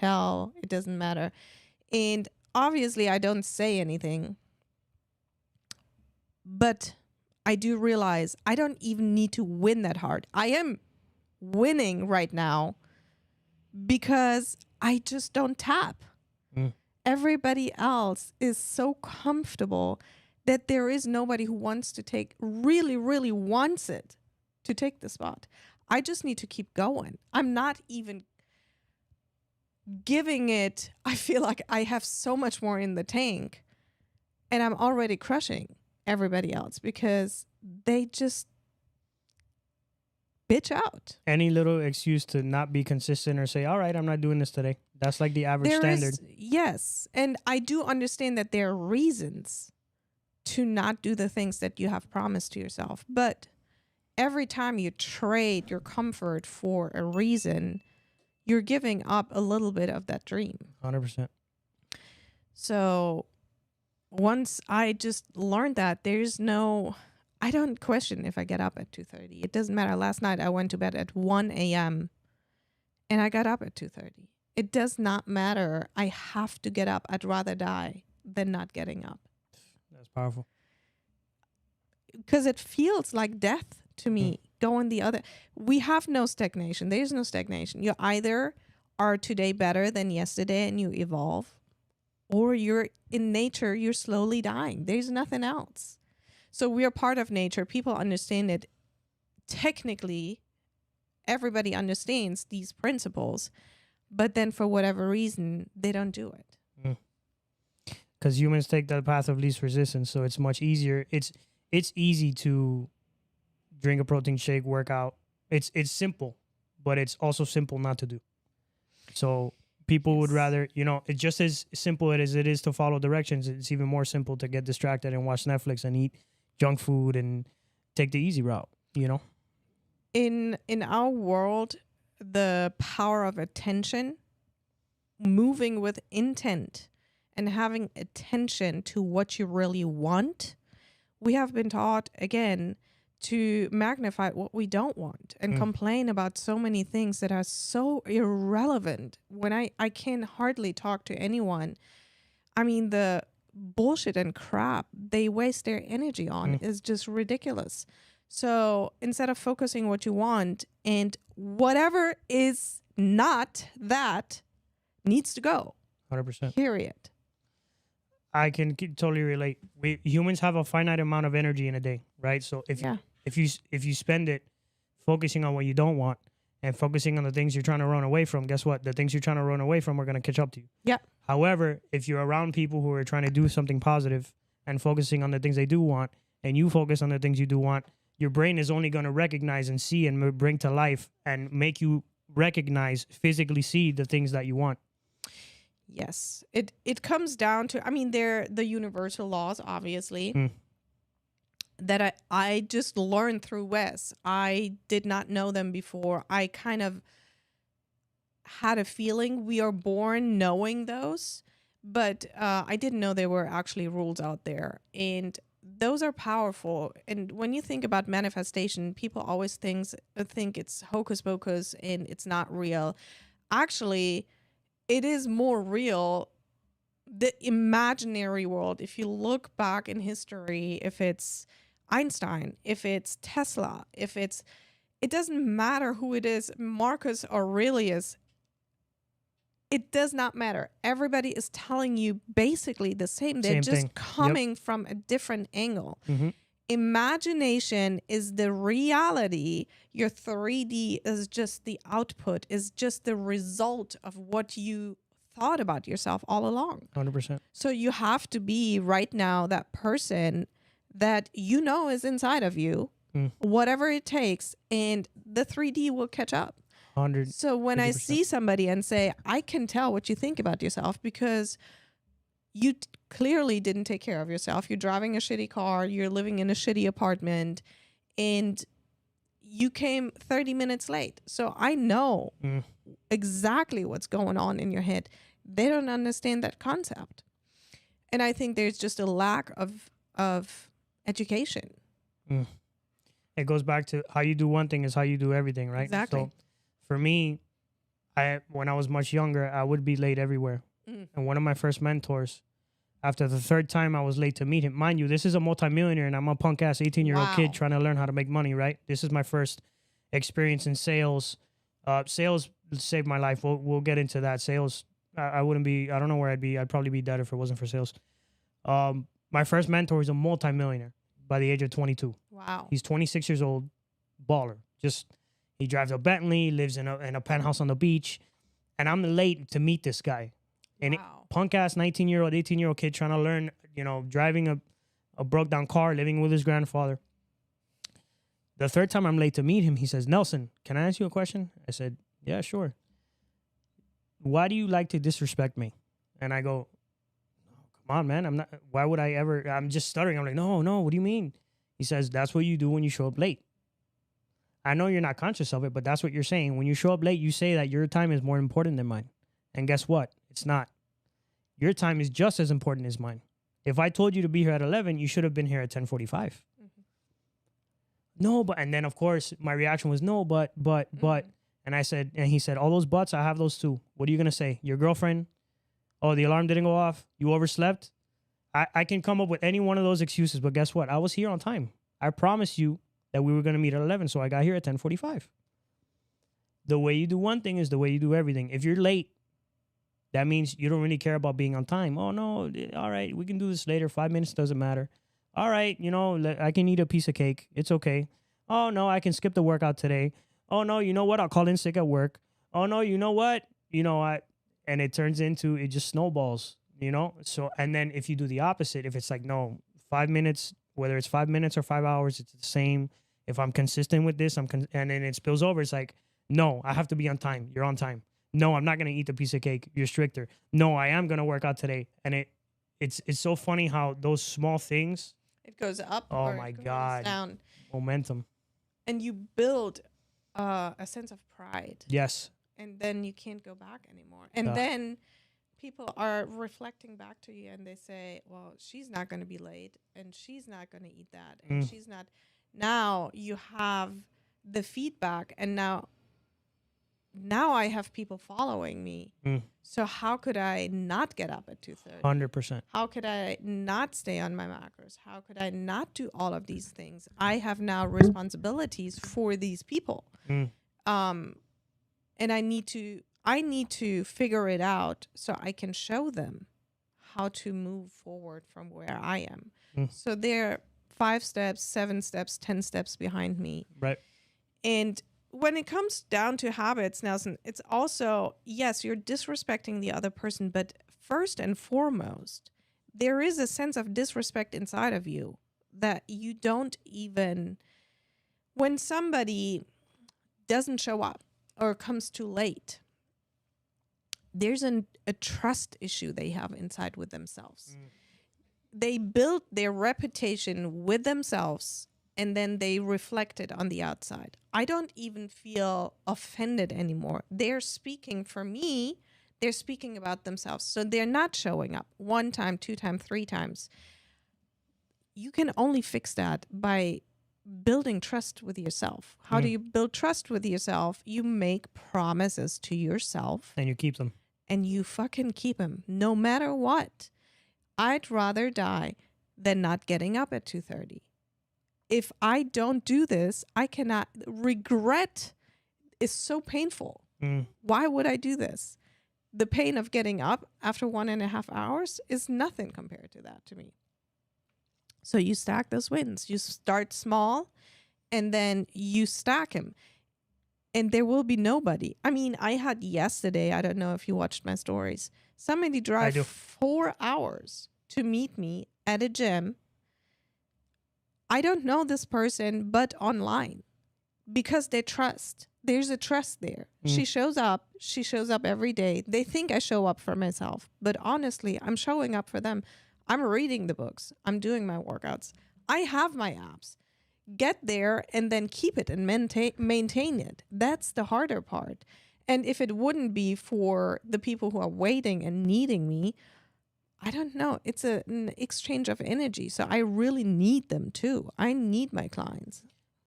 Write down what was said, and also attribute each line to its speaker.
Speaker 1: hell, it doesn't matter. And obviously, I don't say anything, but I do realize I don't even need to win that hard. I am winning right now because I just don't tap.
Speaker 2: Mm.
Speaker 1: Everybody else is so comfortable that there is nobody who wants to take, really, really wants it to take the spot. I just need to keep going. I'm not even giving it. I feel like I have so much more in the tank and I'm already crushing everybody else because they just bitch out.
Speaker 2: Any little excuse to not be consistent or say, all right, I'm not doing this today. That's like the average standard.
Speaker 1: Yes. And I do understand that there are reasons to not do the things that you have promised to yourself. But every time you trade your comfort for a reason, you're giving up a little bit of that dream.
Speaker 2: 100%.
Speaker 1: So once I just learned that I don't question if I get up at 2:30. It doesn't matter. Last night I went to bed at 1 a.m. and I got up at 2:30. It does not matter. I have to get up. I'd rather die than not getting up.
Speaker 2: That's powerful.
Speaker 1: Because it feels like death to me. Going the other. We have no stagnation. There's no stagnation. You either are today better than yesterday and you evolve, or you're in nature, you're slowly dying. There's nothing else. So we are part of nature. People understand it. Technically, everybody understands these principles, but then for whatever reason, they don't do it.
Speaker 2: Because humans take the path of least resistance, so it's much easier. It's easy to drink a protein shake, work out. It's simple, but it's also simple not to do. So people would rather, it's just as simple as it is to follow directions. It's even more simple to get distracted and watch Netflix and eat junk food and take the easy route,
Speaker 1: In our world, the power of attention, moving with intent and having attention to what you really want, we have been taught, again, to magnify what we don't want and complain about so many things that are so irrelevant. When I can hardly talk to anyone, I mean, the bullshit and crap they waste their energy on is just ridiculous. So instead of focusing what you want, and whatever is not that needs to go.
Speaker 2: 100%.
Speaker 1: Period.
Speaker 2: I can totally relate. Humans have a finite amount of energy in a day, right? So if you spend it focusing on what you don't want and focusing on the things you're trying to run away from, guess what? The things you're trying to run away from are going to catch up to you.
Speaker 1: Yeah.
Speaker 2: However, if you're around people who are trying to do something positive and focusing on the things they do want, and you focus on the things you do want, your brain is only going to recognize and see and bring to life and make you recognize, physically see the things that you want.
Speaker 1: Yes. It comes down to, I mean, they're the universal laws, obviously, that I just learned through Wes. I did not know them before. I kind of had a feeling we are born knowing those, but I didn't know there were actually rules out there. And those are powerful. And when you think about manifestation, people always think it's hocus pocus and it's not real. Actually, it is more real. The imaginary world, if you look back in history, if it's Einstein, if it's Tesla, it doesn't matter who it is, Marcus Aurelius, it does not matter. Everybody is telling you basically the same. They're just coming from a different angle. Imagination is the reality. Your 3D is just the output, is just the result of what you thought about yourself all along.
Speaker 2: 100%.
Speaker 1: So you have to be right now that person that you know is inside of you, whatever it takes, and the 3D will catch up.
Speaker 2: 100%.
Speaker 1: So when I see somebody and say, I can tell what you think about yourself because you clearly didn't take care of yourself. You're driving a shitty car. You're living in a shitty apartment. And you came 30 minutes late. So I know exactly what's going on in your head. They don't understand that concept. And I think there's just a lack of education.
Speaker 2: It goes back to how you do one thing is how you do everything, right?
Speaker 1: Exactly.
Speaker 2: So for me, when I was much younger, I would be late everywhere. And one of my first mentors, after the third time I was late to meet him, mind you, this is a multimillionaire and I'm a punk ass 18-year-old
Speaker 1: Wow.
Speaker 2: kid trying to learn how to make money, right? This is my first experience in sales. Sales saved my life. We'll get into that. Sales, I wouldn't be, I don't know where I'd be. I'd probably be dead if it wasn't for sales. My first mentor is a multimillionaire by the age of 22.
Speaker 1: Wow.
Speaker 2: He's 26 years old, baller. Just, he drives a Bentley, lives in a penthouse on the beach. And I'm late to meet this guy. And
Speaker 1: Wow.
Speaker 2: punk ass 19-year-old, 18-year-old kid trying to learn, driving a broke down car, living with his grandfather. The third time I'm late to meet him, he says, Nelson, can I ask you a question? I said, yeah, sure. Why do you like to disrespect me? And I go, come on, man. I'm not, why would I ever, I'm just stuttering. I'm like, no, what do you mean? He says, that's what you do when you show up late. I know you're not conscious of it, but that's what you're saying. When you show up late, you say that your time is more important than mine. And guess what? It's not. Your time is just as important as mine. If I told you to be here at 11, you should have been here at 10:45. Mm-hmm. No, but, and then of course my reaction was no, but, and I said, and he said, all those buts, I have those too. What are you going to say? Your girlfriend? Oh, the alarm didn't go off. You overslept. I can come up with any one of those excuses, but guess what? I was here on time. I promised you that we were going to meet at 11, so I got here at 10:45. The way you do one thing is the way you do everything. If you're late, that means you don't really care about being on time. Oh, no, all right, we can do this later. 5 minutes doesn't matter. All right, I can eat a piece of cake. It's okay. Oh, no, I can skip the workout today. Oh, no, you know what? I'll call in sick at work. Oh, no, you know what? And it turns into, it just snowballs, So, and then if you do the opposite, if it's like, no, 5 minutes, whether it's 5 minutes or 5 hours, it's the same. If I'm consistent with this, and then it spills over, it's like, no, I have to be on time. You're on time. No, I'm not going to eat the piece of cake. You're stricter. No, I am going to work out today. And it's so funny how those small things.
Speaker 1: It goes up.
Speaker 2: Oh
Speaker 1: or
Speaker 2: my
Speaker 1: it goes
Speaker 2: God.
Speaker 1: Down.
Speaker 2: Momentum.
Speaker 1: And you build a sense of pride.
Speaker 2: Yes.
Speaker 1: And then you can't go back anymore. And then people are reflecting back to you and they say, well, she's not going to be late and she's not going to eat that. And she's not. Now you have the feedback and now I have people following me. So how could I not get up at 2:30?
Speaker 2: 100%.
Speaker 1: How could I not stay on my macros? How could I not do all of these things? I have now responsibilities for these people. And I need to figure it out so I can show them how to move forward from where I am. So they're 5 steps, 7 steps, 10 steps behind me.
Speaker 2: Right.
Speaker 1: And when it comes down to habits, Nelson, it's also, yes, you're disrespecting the other person, but first and foremost, there is a sense of disrespect inside of you that you don't even, when somebody doesn't show up or comes too late, there's a trust issue they have inside with themselves. They built their reputation with themselves and then they reflect it on the outside. I don't even feel offended anymore. They're speaking for me. They're speaking about themselves. So they're not showing up 1 time, 2 times, 3 times. You can only fix that by building trust with yourself. How do you build trust with yourself? You make promises to yourself.
Speaker 2: And you keep them.
Speaker 1: And you fucking keep them, no matter what. I'd rather die than not getting up at 2:30. If I don't do this, I cannot. Regret is so painful. Why would I do this? The pain of getting up after 1.5 hours is nothing compared to that to me. So you stack those wins. You start small and then you stack them. And there will be nobody. I mean, I had yesterday, I don't know if you watched my stories, somebody drive 4 hours to meet me at a gym. I don't know this person, but online, because they trust. There's a trust there. She shows up. She shows up every day. They think I show up for myself, but honestly, I'm showing up for them. I'm reading the books. I'm doing my workouts. I have my apps. Get there and then keep it and maintain it. That's the harder part. And if it wouldn't be for the people who are waiting and needing me, I don't know. It's an exchange of energy. So I really need them too. I need my clients.